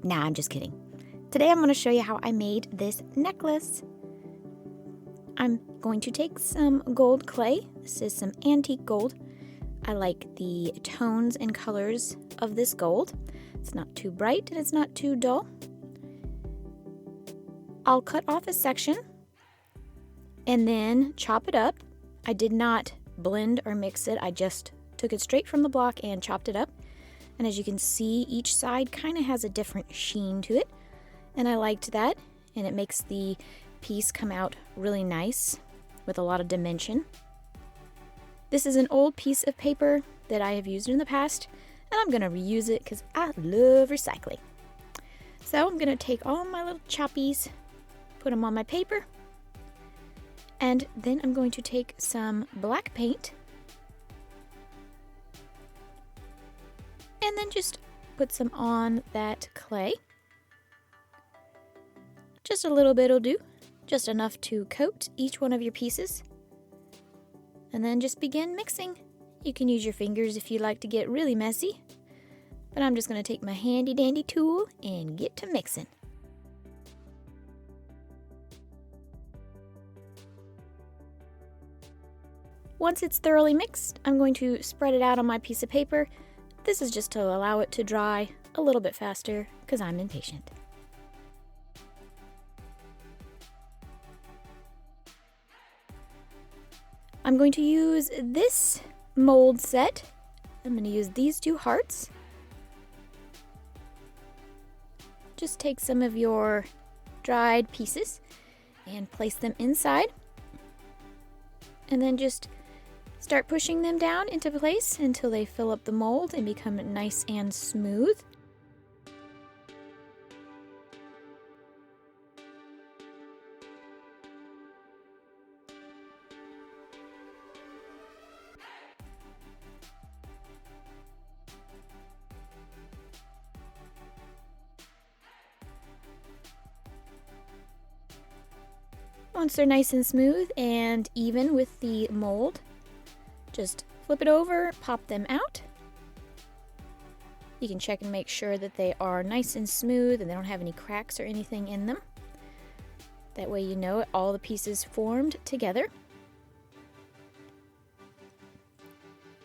Nah, I'm just kidding. Today I'm going to show you how I made this necklace. I'm going to take some gold clay. This is some antique gold. I like the tones and colors of this gold. It's not too bright and it's not too dull. I'll cut off a section and then chop it up. I did not blend or mix it. I just took it straight from the block and chopped it up. And as you can see, each side kind of has a different sheen to it. And I liked that, and it makes the piece come out really nice with a lot of dimension. This is an old piece of paper that I have used in the past, and I'm going to reuse it because I love recycling. So I'm going to take all my little choppies, put them on my paper, and then I'm going to take some black paint and then just put some on that clay. Just a little bit will do, just enough to coat each one of your pieces. And then just begin mixing. You can use your fingers if you'd like to get really messy, but I'm just going to take my handy dandy tool and get to mixing. Once it's thoroughly mixed, I'm going to spread it out on my piece of paper. This is just to allow it to dry a little bit faster because I'm impatient. I'm going to use this mold set. I'm going to use these two hearts. Just take some of your dried pieces and place them inside. And then just start pushing them down into place until they fill up the mold and become nice and smooth. Once they're nice and smooth and even with the mold, just flip it over, pop them out. You can check and make sure that they are nice and smooth and they don't have any cracks or anything in them. That way you know all the pieces formed together.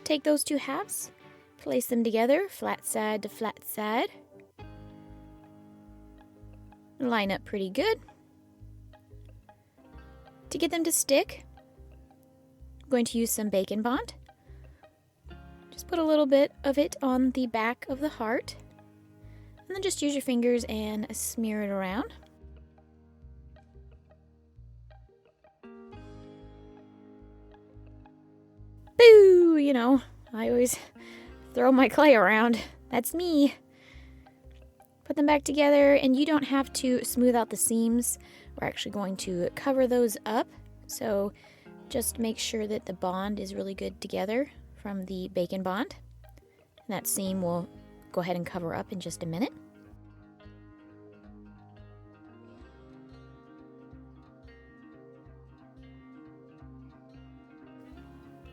Take those two halves, place them together, flat side to flat side. Line up pretty good. To get them to stick, I'm going to use some bacon bond. Just put a little bit of it on the back of the heart, and then just use your fingers and smear it around. Boo! You know, I always throw my clay around. That's me. Put them back together, and you don't have to smooth out the seams. We're actually going to cover those up, so just make sure that the bond is really good together from the bacon bond. And that seam will go ahead and cover up in just a minute.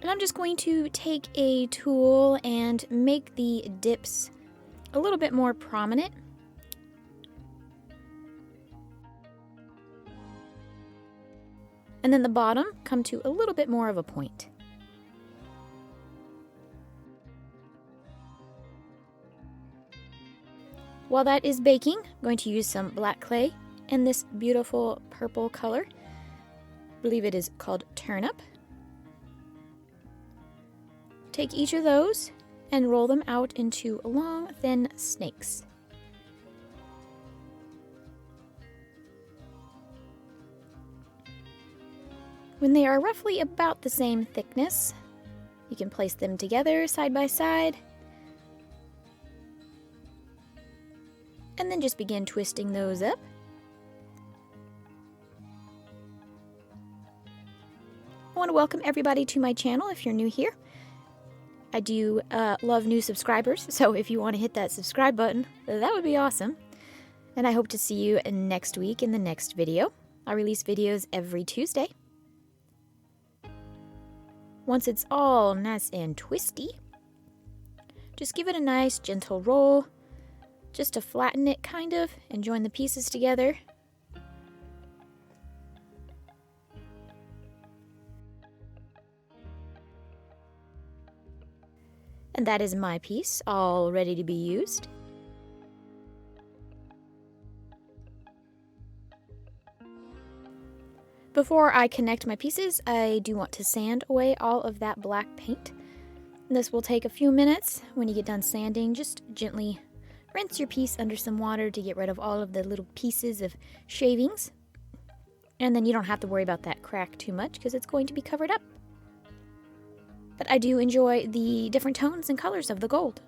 And I'm just going to take a tool and make the dips a little bit more prominent. And then the bottom come to a little bit more of a point. While that is baking, I'm going to use some black clay and this beautiful purple color. I believe it is called turnip. Take each of those and roll them out into long, thin snakes. When they are roughly about the same thickness, you can place them together side by side, and then just begin twisting those up. I want to welcome everybody to my channel if you're new here. I do love new subscribers, so if you want to hit that subscribe button, that would be awesome. And I hope to see you next week in the next video. I release videos every Tuesday. Once it's all nice and twisty, just give it a nice gentle roll. just to flatten it kind of and join the pieces together. And that is my piece, all ready to be used. Before I connect my pieces, I do want to sand away all of that black paint. This will take a few minutes. When you get done sanding, just gently rinse your piece under some water to get rid of all of the little pieces of shavings. And then you don't have to worry about that crack too much because it's going to be covered up. But I do enjoy the different tones and colors of the gold.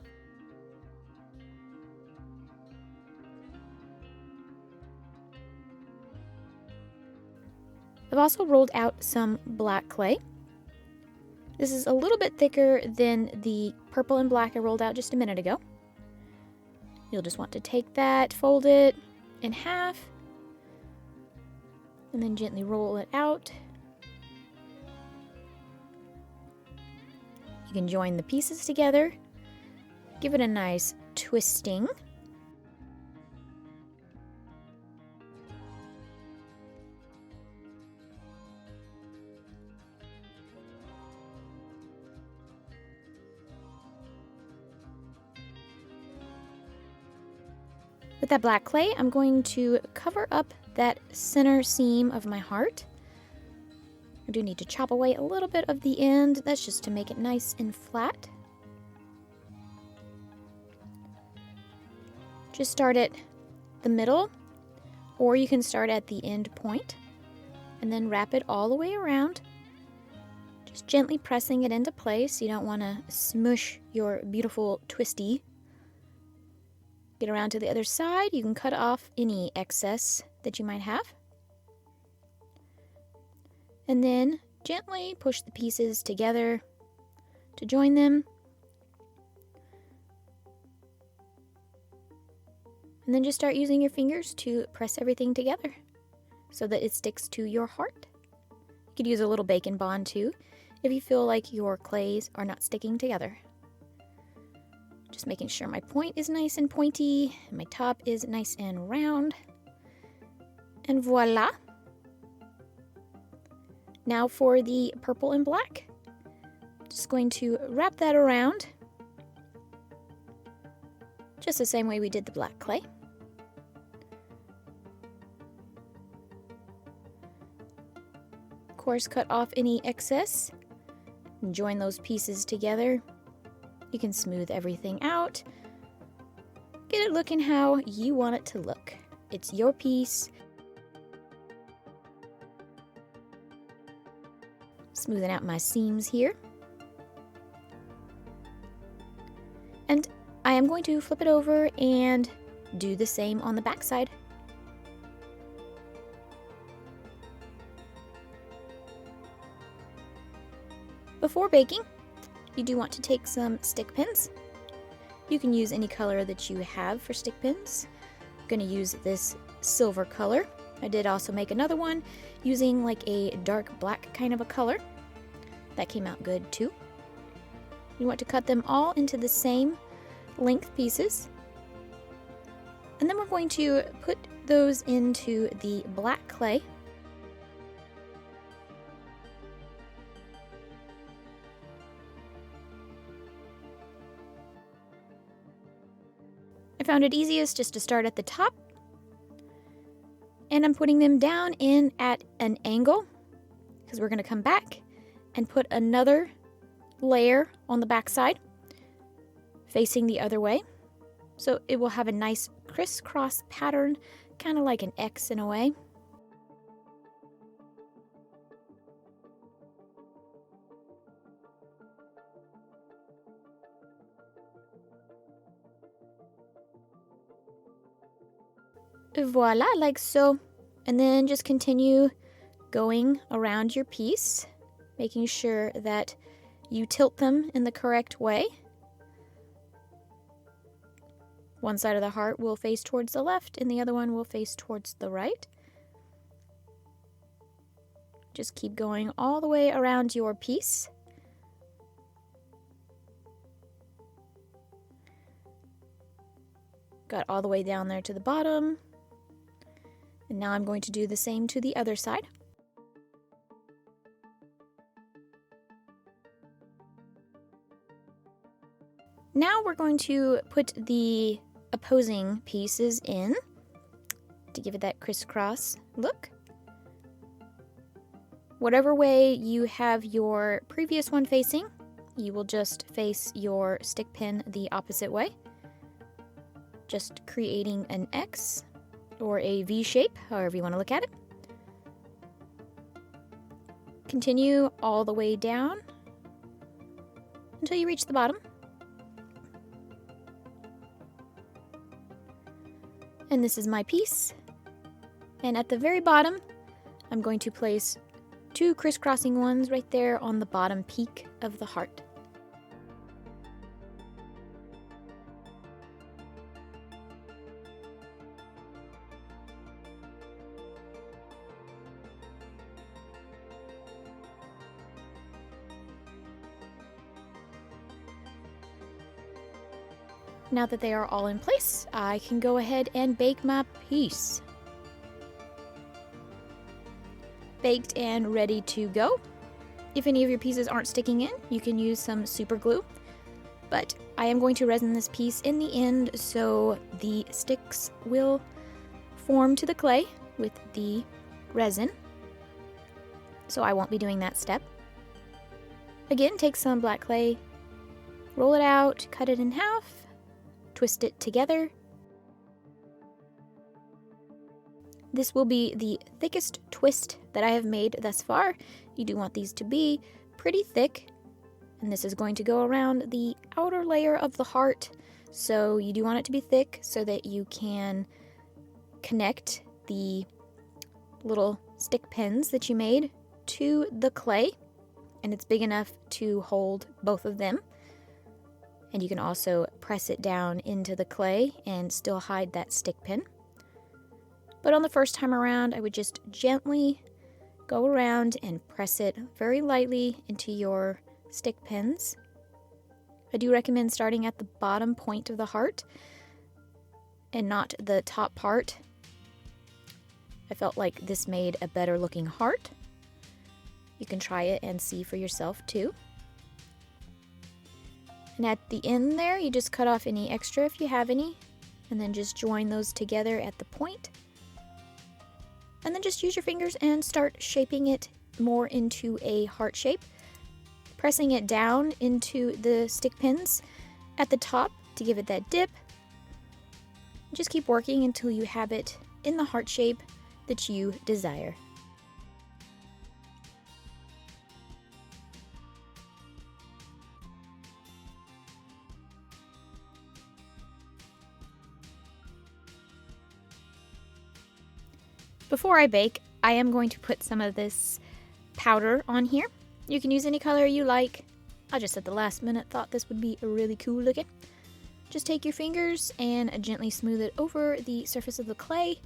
I've also rolled out some black clay. This is a little bit thicker than the purple and black I rolled out just a minute ago. You'll just want to take that, fold it in half, and then gently roll it out. You can join the pieces together, give it a nice twisting. With that black clay, I'm going to cover up that center seam of my heart. I do need to chop away a little bit of the end. That's just to make it nice and flat. Just start at the middle, or you can start at the end point and then wrap it all the way around. Just gently pressing it into place. You don't want to smush your beautiful twisty. Get around to the other side. You can cut off any excess that you might have. And then gently push the pieces together to join them. And then just start using your fingers to press everything together so that it sticks to your heart. You could use a little bacon bond too if you feel like your clays are not sticking together. Just making sure my point is nice and pointy and my top is nice and round. And voila! Now for the purple and black. Just going to wrap that around just the same way we did the black clay. Of course, cut off any excess and join those pieces together. You can smooth everything out. Get it looking how you want it to look. It's your piece. Smoothing out my seams here. And I am going to flip it over and do the same on the back side. Before baking, you do want to take some stick pins. You can use any color that you have for stick pins. I'm going to use this silver color. I did also make another one using like a dark black kind of a color. That came out good too. You want to cut them all into the same length pieces. And then we're going to put those into the black clay. I found it easiest just to start at the top. And I'm putting them down in at an angle because we're going to come back and put another layer on the back side facing the other way. So it will have a nice crisscross pattern, kind of like an X in a way. Voila, like so. And then just continue going around your piece, making sure that you tilt them in the correct way. One side of the heart will face towards the left and the other one will face towards the right. Just keep going all the way around your piece. Got all the way down there to the bottom. And now I'm going to do the same to the other side. Now we're going to put the opposing pieces in to give it that crisscross look. Whatever way you have your previous one facing, you will just face your stick pin the opposite way, just creating an X or a V shape, however you want to look at it. Continue all the way down until you reach the bottom. And this is my piece. And at the very bottom, I'm going to place 2 crisscrossing ones right there on the bottom peak of the heart. Now that they are all in place, I can go ahead and bake my piece. Baked and ready to go. If any of your pieces aren't sticking in, you can use some super glue. But I am going to resin this piece in the end so the sticks will form to the clay with the resin. So I won't be doing that step. Again, take some black clay, roll it out, cut it in half, twist it together. This will be the thickest twist that I have made thus far. You do want these to be pretty thick, and this is going to go around the outer layer of the heart. So you do want it to be thick so that you can connect the little stick pins that you made to the clay, and it's big enough to hold both of them. And you can also press it down into the clay and still hide that stick pin. But on the first time around, I would just gently go around and press it very lightly into your stick pins. I do recommend starting at the bottom point of the heart and not the top part. I felt like this made a better looking heart. You can try it and see for yourself too. And at the end there, you just cut off any extra if you have any, and then just join those together at the point. And then just use your fingers and start shaping it more into a heart shape, pressing it down into the stick pins at the top to give it that dip. Just keep working until you have it in the heart shape that you desire. Before I bake, I am going to put some of this powder on here. You can use any color you like. I just at the last minute thought this would be really cool looking. Just take your fingers and gently smooth it over the surface of the clay.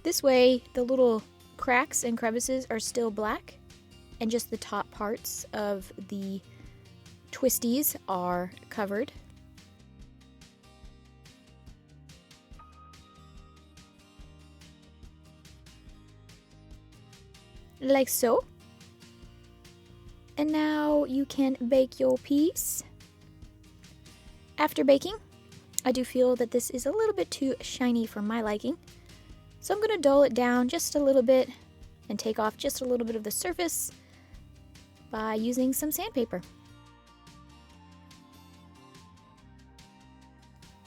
This way, the little cracks and crevices are still black, and just the top parts of the twisties are covered. Like so. And now you can bake your piece. After baking, I do feel that this is a little bit too shiny for my liking. So I'm going to dull it down just a little bit and take off just a little bit of the surface by using some sandpaper.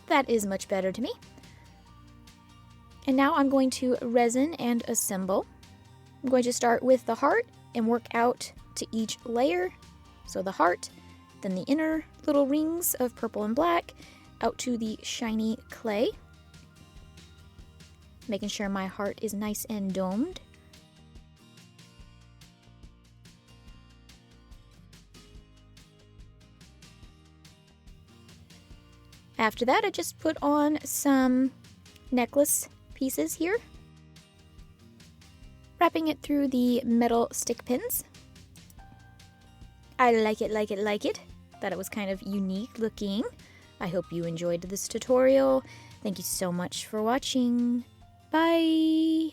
That is much better to me. And now I'm going to resin and assemble. I'm going to start with the heart and work out to each layer. So the heart, then the inner little rings of purple and black, out to the shiny clay. Making sure my heart is nice and domed. After that, I just put on some necklace pieces here, wrapping it through the metal stick pins. I like it, like it, like it. Thought it was kind of unique looking. I hope you enjoyed this tutorial. Thank you so much for watching. Bye!